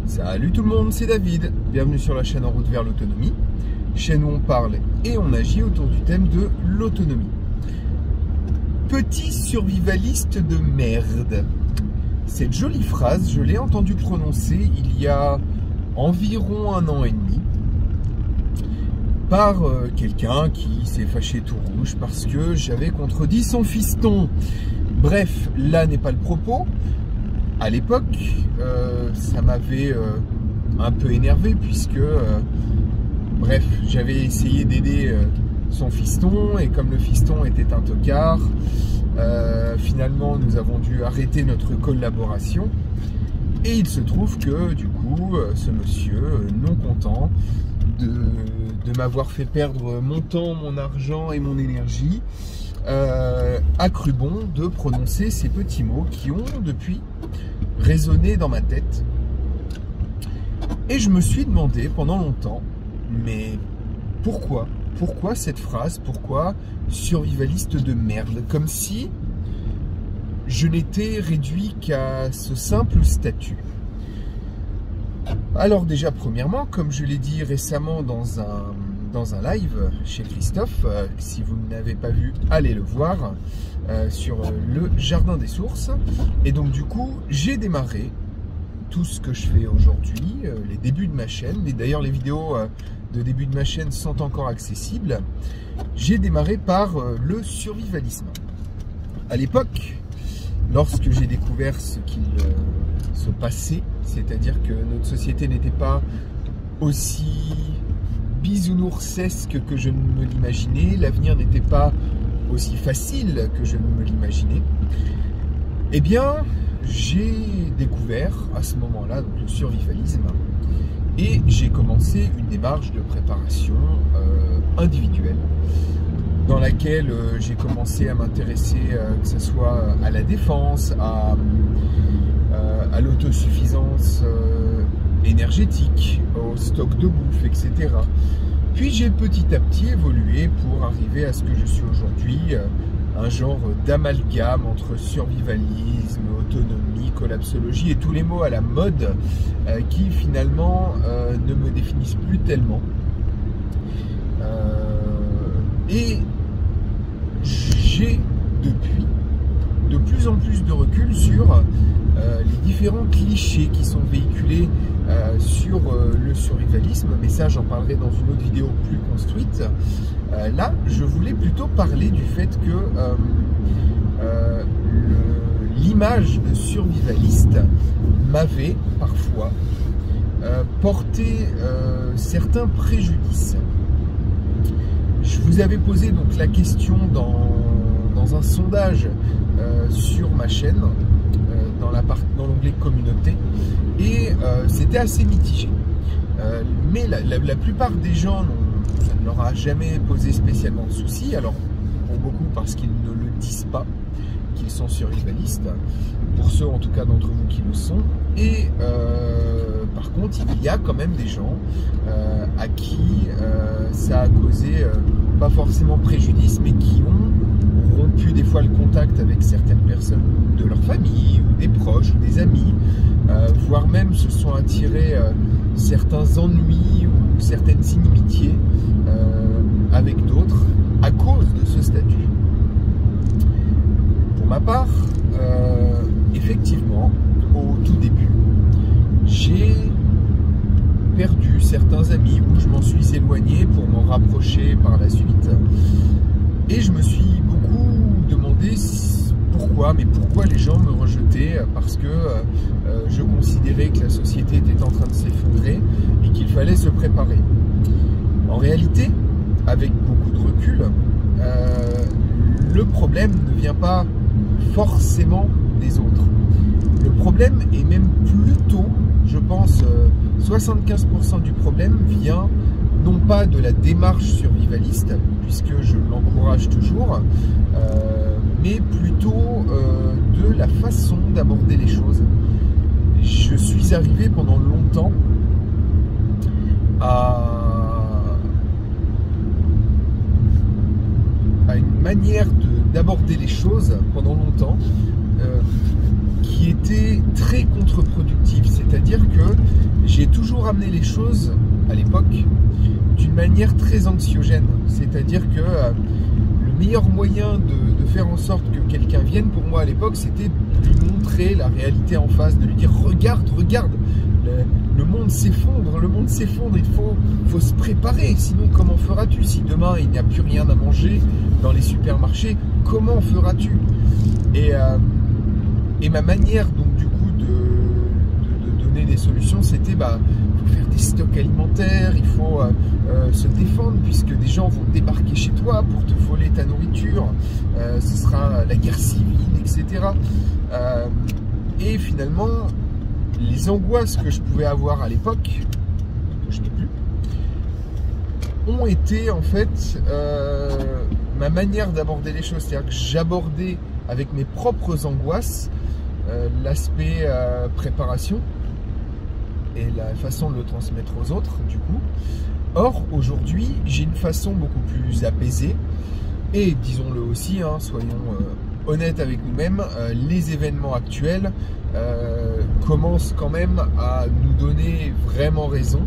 Salut tout le monde, c'est David. Bienvenue sur la chaîne En route vers l'autonomie, chaîne où on parle et on agit autour du thème de l'autonomie. Petit survivaliste de merde. Cette jolie phrase, je l'ai entendue prononcer il y a environ 1 an et demi par quelqu'un qui s'est fâché tout rouge parce que j'avais contredit son fiston. Bref, là n'est pas le propos. À l'époque, ça m'avait un peu énervé puisque, bref, j'avais essayé d'aider son fiston et comme le fiston était un tocard, finalement nous avons dû arrêter notre collaboration et il se trouve que du coup, ce monsieur, non content de m'avoir fait perdre mon temps, mon argent et mon énergie, a cru bon de prononcer ces petits mots qui ont depuis résonné dans ma tête. Et je me suis demandé pendant longtemps, mais pourquoi cette phrase? Pourquoi survivaliste de merde? Comme si je n'étais réduit qu'à ce simple statut. Alors déjà, premièrement, comme je l'ai dit récemment dans un live chez Christophe, si vous ne l'avez pas vu, allez le voir, sur le Jardin des Sources. Et donc du coup, j'ai démarré tout ce que je fais aujourd'hui, les débuts de ma chaîne, mais d'ailleurs les vidéos de début de ma chaîne sont encore accessibles. J'ai démarré par le survivalisme. À l'époque, lorsque j'ai découvert ce qu'il se passait, c'est-à-dire que notre société n'était pas aussi bisounoursesque que je ne me l'imaginais, l'avenir n'était pas aussi facile que je ne me l'imaginais, eh bien, j'ai découvert à ce moment-là le survivalisme et j'ai commencé une démarche de préparation individuelle dans laquelle j'ai commencé à m'intéresser, que ce soit à la défense, à l'autosuffisance énergétique, au stock de bouffe, etc. Puis j'ai petit à petit évolué pour arriver à ce que je suis aujourd'hui, un genre d'amalgame entre survivalisme, autonomie, collapsologie et tous les mots à la mode qui finalement ne me définissent plus tellement. Et j'ai depuis de plus en plus de recul sur les différents clichés qui sont véhiculés sur le survivalisme, mais ça j'en parlerai dans une autre vidéo plus construite. Là, je voulais plutôt parler du fait que l'image de survivaliste m'avait parfois porté certains préjudices. Je vous avais posé donc la question dans un sondage sur ma chaîne, dans l'onglet communauté, et c'était assez mitigé. Mais la plupart des gens, ça ne leur a jamais posé spécialement de soucis. Alors, pour beaucoup, parce qu'ils ne le disent pas, qu'ils sont survivalistes, pour ceux en tout cas d'entre vous qui le sont. Et par contre, il y a quand même des gens à qui ça a causé pas forcément préjudice, mais qui ont rompu des fois le contact avec certaines personnes de leur famille, ou des proches, ou des amis, voire même se sont attirés certains ennuis ou certaines inimitiés avec d'autres à cause de ce statut. Pour ma part, effectivement, au tout début, j'ai perdu certains amis ou je m'en suis éloigné pour m'en rapprocher par la suite. Et je me suis beaucoup demandé pourquoi les gens me rejetaient, parce que je considérais que la société était en train de s'effondrer et qu'il fallait se préparer. En réalité, avec beaucoup de recul, le problème ne vient pas forcément des autres. Le problème est même plutôt, je pense, 75% du problème vient non pas de la démarche survivaliste, puisque je l'encourage toujours, mais plutôt de la façon d'aborder les choses. Je suis arrivé pendant longtemps à une manière d'aborder les choses pendant longtemps qui était très contre-productive, c'est-à-dire que j'ai toujours amené les choses, à l'époque, d'une manière très anxiogène. C'est-à-dire que le meilleur moyen de faire en sorte que quelqu'un vienne pour moi à l'époque, c'était de lui montrer la réalité en face, de lui dire regarde, regarde, le monde s'effondre, il faut se préparer, sinon comment feras-tu? Si demain il n'y a plus rien à manger dans les supermarchés, comment feras-tu? Et ma manière donc du coup de donner des solutions, c'était il faut faire des stocks alimentaires, il faut se défendre puisque des gens vont débarquer chez toi pour te voler ta nourriture, ce sera la guerre civile, etc. Et finalement, les angoisses que je pouvais avoir à l'époque, que je n'ai plus, ont été en fait ma manière d'aborder les choses. C'est-à-dire que j'abordais avec mes propres angoisses l'aspect préparation et la façon de le transmettre aux autres du coup. Or aujourd'hui j'ai une façon beaucoup plus apaisée et disons-le aussi, hein, soyons honnêtes avec nous-mêmes, les événements actuels commencent quand même à nous donner vraiment raison,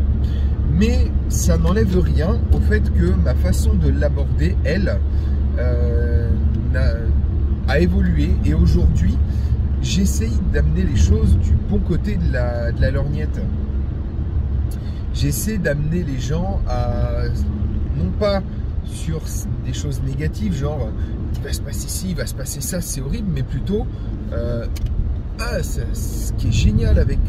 mais ça n'enlève rien au fait que ma façon de l'aborder, elle, a évolué et aujourd'hui j'essaye d'amener les choses du bon côté de la lorgnette. J'essaie d'amener les gens à, non pas sur des choses négatives, genre il va se passer ci, il va se passer ça, c'est horrible, mais plutôt ce qui est génial avec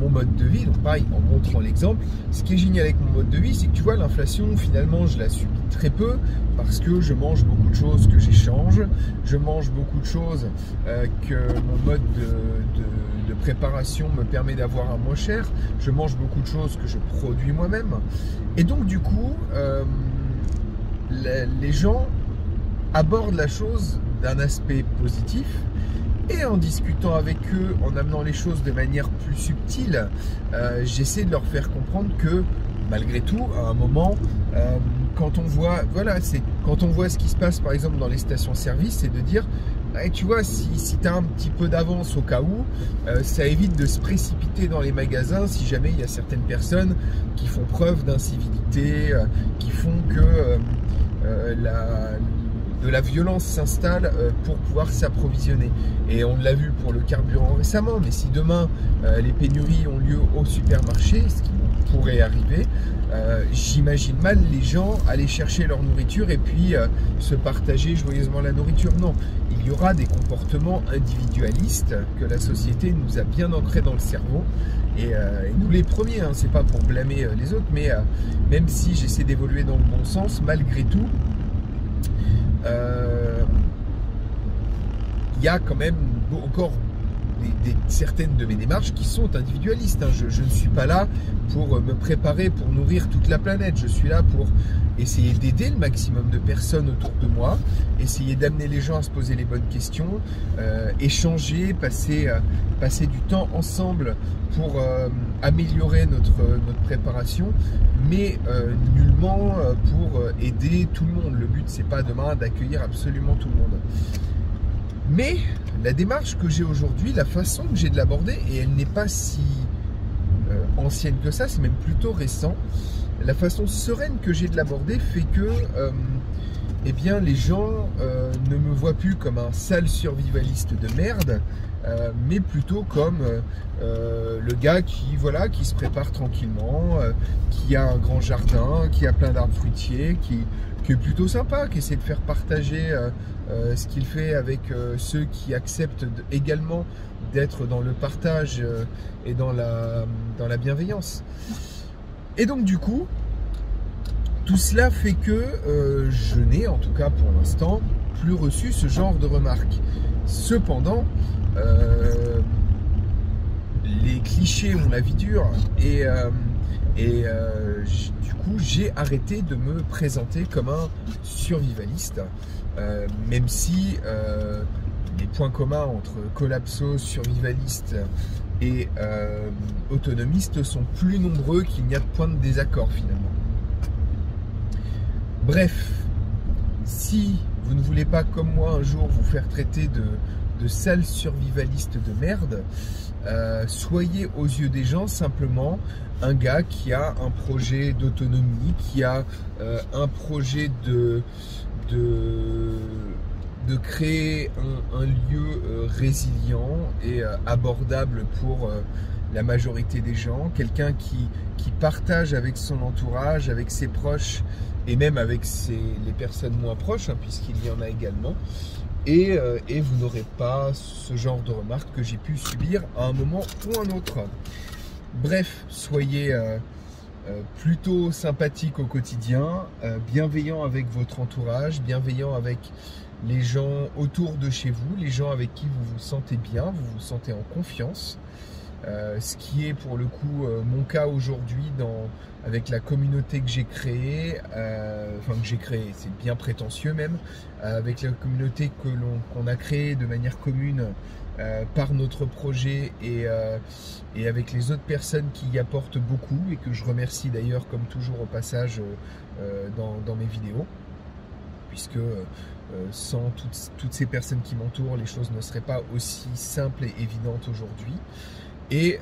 mon mode de vie, donc pareil, en montrant l'exemple, ce qui est génial avec mon mode de vie, c'est que tu vois, l'inflation, finalement, je la subis très peu parce que je mange beaucoup de choses que j'échange, je mange beaucoup de choses que mon mode de préparation me permet d'avoir à moins cher, je mange beaucoup de choses que je produis moi-même, et donc du coup, les gens abordent la chose d'un aspect positif. Et en discutant avec eux, en amenant les choses de manière plus subtile, j'essaie de leur faire comprendre que malgré tout, à un moment, quand on voit, voilà, quand on voit ce qui se passe par exemple dans les stations-service, c'est de dire, tu vois, si tu as un petit peu d'avance au cas où, ça évite de se précipiter dans les magasins si jamais il y a certaines personnes qui font preuve d'incivilité, qui font que de la violence s'installe pour pouvoir s'approvisionner. Et on l'a vu pour le carburant récemment, mais si demain les pénuries ont lieu au supermarché, ce qui pourrait arriver, j'imagine mal les gens aller chercher leur nourriture et puis se partager joyeusement la nourriture. Non, il y aura des comportements individualistes que la société nous a bien ancrés dans le cerveau. Et nous les premiers, hein, c'est pas pour blâmer les autres, mais même si j'essaie d'évoluer dans le bon sens, malgré tout, il y a quand même encore certaines de mes démarches qui sont individualistes. Hein. Je ne suis pas là pour me préparer pour nourrir toute la planète. Je suis là pour essayer d'aider le maximum de personnes autour de moi, essayer d'amener les gens à se poser les bonnes questions, échanger, passer du temps ensemble pour améliorer notre préparation, mais nullement pour aider tout le monde. Le but, c'est pas demain d'accueillir absolument tout le monde. Mais la démarche que j'ai aujourd'hui, la façon que j'ai de l'aborder, et elle n'est pas si ancienne que ça, c'est même plutôt récent, la façon sereine que j'ai de l'aborder fait que eh bien, les gens ne me voient plus comme un sale survivaliste de merde, mais plutôt comme le gars qui se prépare tranquillement, qui a un grand jardin, qui a plein d'arbres fruitiers, qui est plutôt sympa, qui essaie de faire partager ce qu'il fait avec ceux qui acceptent également d'être dans le partage et dans la bienveillance. Et donc du coup, tout cela fait que je n'ai, en tout cas pour l'instant, plus reçu ce genre de remarques. Cependant, les clichés ont la vie dure et du coup j'ai arrêté de me présenter comme un survivaliste, même si les points communs entre collapso, survivaliste et autonomiste sont plus nombreux qu'il n'y a de points de désaccord finalement. Bref, si vous ne voulez pas comme moi un jour vous faire traiter de sale survivaliste de merde, soyez aux yeux des gens simplement un gars qui a un projet d'autonomie, qui a un projet de créer un lieu résilient et abordable pour la majorité des gens, quelqu'un qui partage avec son entourage, avec ses proches et même avec les personnes moins proches, hein, puisqu'il y en a également. Et vous n'aurez pas ce genre de remarques que j'ai pu subir à un moment ou un autre. Bref, soyez plutôt sympathique au quotidien, bienveillant avec votre entourage, bienveillant avec les gens autour de chez vous, les gens avec qui vous vous sentez bien, vous vous sentez en confiance. Ce qui est pour le coup mon cas aujourd'hui avec la communauté que j'ai créée, c'est bien prétentieux même, avec la communauté qu'on a créée de manière commune par notre projet et avec les autres personnes qui y apportent beaucoup et que je remercie d'ailleurs comme toujours au passage dans mes vidéos, puisque sans toutes ces personnes qui m'entourent, les choses ne seraient pas aussi simples et évidentes aujourd'hui. Et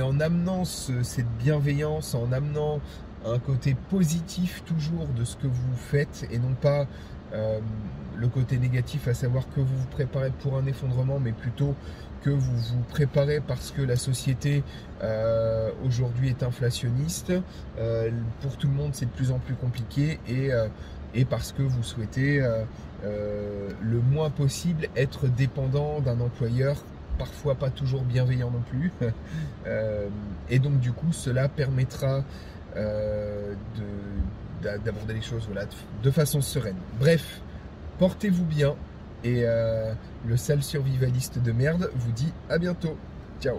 en amenant cette bienveillance, en amenant un côté positif toujours de ce que vous faites et non pas le côté négatif, à savoir que vous vous préparez pour un effondrement, mais plutôt que vous vous préparez parce que la société aujourd'hui est inflationniste, pour tout le monde c'est de plus en plus compliqué et parce que vous souhaitez le moins possible être dépendant d'un employeur parfois pas toujours bienveillant non plus, et donc du coup cela permettra d'aborder les choses voilà, de façon sereine. Bref, portez-vous bien et le sale survivaliste de merde vous dit à bientôt. Ciao.